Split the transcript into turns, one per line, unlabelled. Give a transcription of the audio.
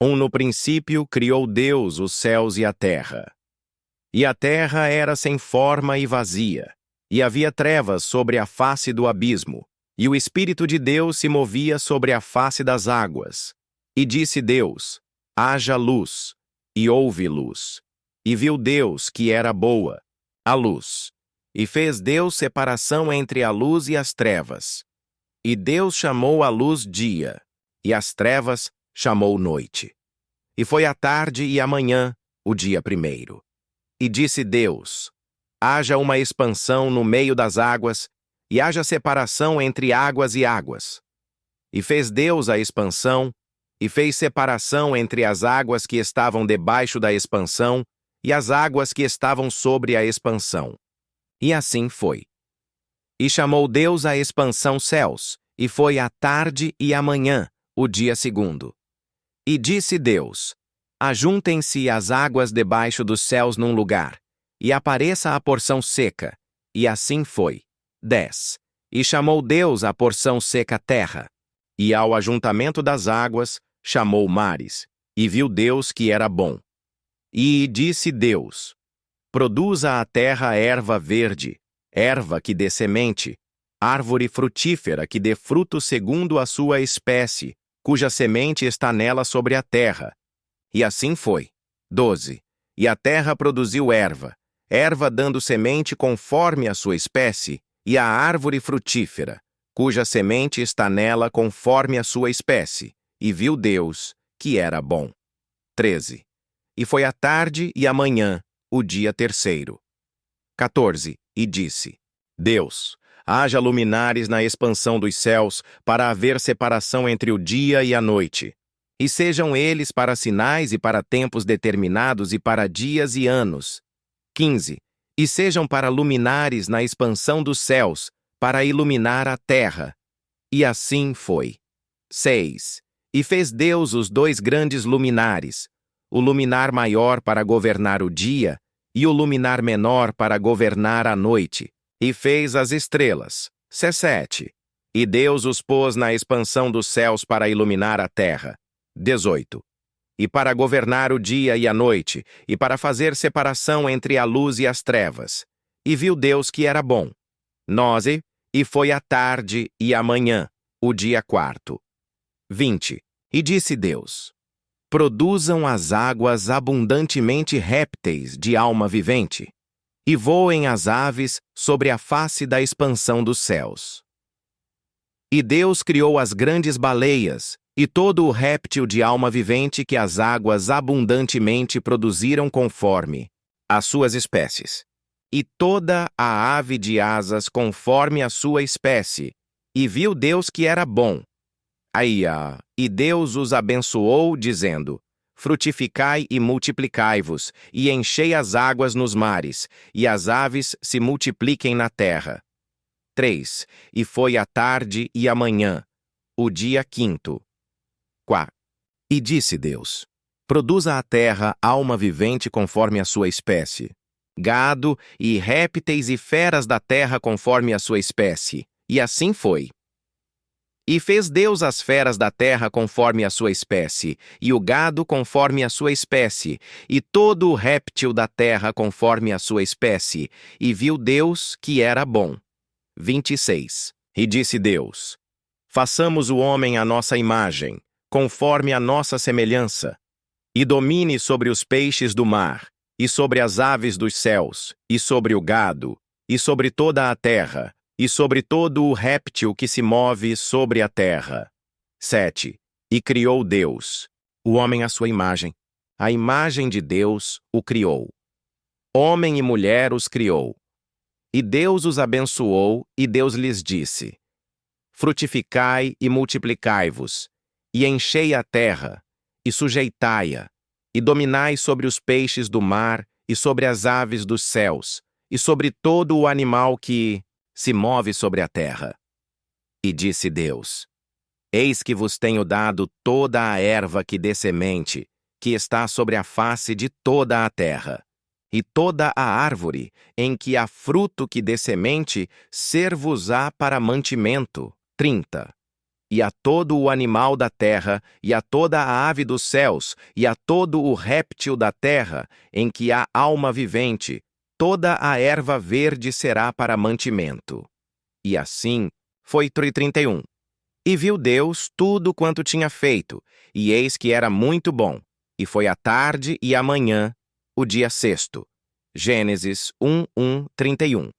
No princípio criou Deus os céus e a terra. E a terra era sem forma e vazia, e havia trevas sobre a face do abismo, e o Espírito de Deus se movia sobre a face das águas. E disse Deus: haja luz, e houve luz. E viu Deus que era boa a luz. E fez Deus separação entre a luz e as trevas. E Deus chamou a luz dia, e as trevas chamou noite. E foi a tarde e a manhã, o dia primeiro. E disse Deus: haja uma expansão no meio das águas, e haja separação entre águas e águas. E fez Deus a expansão, e fez separação entre as águas que estavam debaixo da expansão e as águas que estavam sobre a expansão. E assim foi. E chamou Deus a expansão céus, e foi a tarde e a manhã, o dia segundo. E disse Deus: ajuntem-se as águas debaixo dos céus num lugar, e apareça a porção seca. E assim foi. 10. E chamou Deus a porção seca terra. E ao ajuntamento das águas, chamou mares. E viu Deus que era bom. E disse Deus: produza a terra erva verde, erva que dê semente, árvore frutífera que dê fruto segundo a sua espécie, cuja semente está nela sobre a terra. E assim foi. 12. E a terra produziu erva, erva dando semente conforme a sua espécie, e a árvore frutífera, cuja semente está nela conforme a sua espécie. E viu Deus que era bom. 13. E foi a tarde e a manhã, o dia terceiro. 14. E disse: Deus, haja luminares na expansão dos céus, para haver separação entre o dia e a noite. E sejam eles para sinais e para tempos determinados e para dias e anos. 15. E sejam para luminares na expansão dos céus, para iluminar a terra. E assim foi. 6. E fez Deus os dois grandes luminares, o luminar maior para governar o dia e o luminar menor para governar a noite. E fez as estrelas. 17. E Deus os pôs na expansão dos céus para iluminar a terra. 18. E para governar o dia e a noite, e para fazer separação entre a luz e as trevas. E viu Deus que era bom. 9. E foi a tarde e a manhã, o dia quarto. 20. E disse Deus: produzam as águas abundantemente répteis de alma vivente, e voem as aves sobre a face da expansão dos céus. E Deus criou as grandes baleias, e todo o réptil de alma vivente que as águas abundantemente produziram conforme as suas espécies, e toda a ave de asas conforme a sua espécie. E viu Deus que era bom. E Deus os abençoou, dizendo: frutificai e multiplicai-vos, e enchei as águas nos mares, e as aves se multipliquem na terra. 3. E foi a tarde e a manhã, o dia quinto. 4. E disse Deus: produza a terra alma vivente conforme a sua espécie, gado e répteis e feras da terra conforme a sua espécie. E assim foi. E fez Deus as feras da terra conforme a sua espécie, e o gado conforme a sua espécie, e todo o réptil da terra conforme a sua espécie, e viu Deus que era bom. 26. E disse Deus: façamos o homem à nossa imagem, conforme a nossa semelhança, e domine sobre os peixes do mar, e sobre as aves dos céus, e sobre o gado, e sobre toda a terra, e sobre todo o réptil que se move sobre a terra. 7. E criou Deus o homem à sua imagem. A imagem de Deus o criou. Homem e mulher os criou. E Deus os abençoou, e Deus lhes disse: frutificai e multiplicai-vos, e enchei a terra, e sujeitai-a, e dominai sobre os peixes do mar, e sobre as aves dos céus, e sobre todo o animal que se move sobre a terra. E disse Deus: eis que vos tenho dado toda a erva que dê semente, que está sobre a face de toda a terra, e toda a árvore em que há fruto que dê semente, ser-vos-á para mantimento. 30. e a todo o animal da terra, e a toda a ave dos céus, e a todo o réptil da terra, em que há alma vivente, toda a erva verde será para mantimento. E assim foi 31. E viu Deus tudo quanto tinha feito, e eis que era muito bom. E foi a tarde e a manhã, o dia sexto. Gênesis 1:31.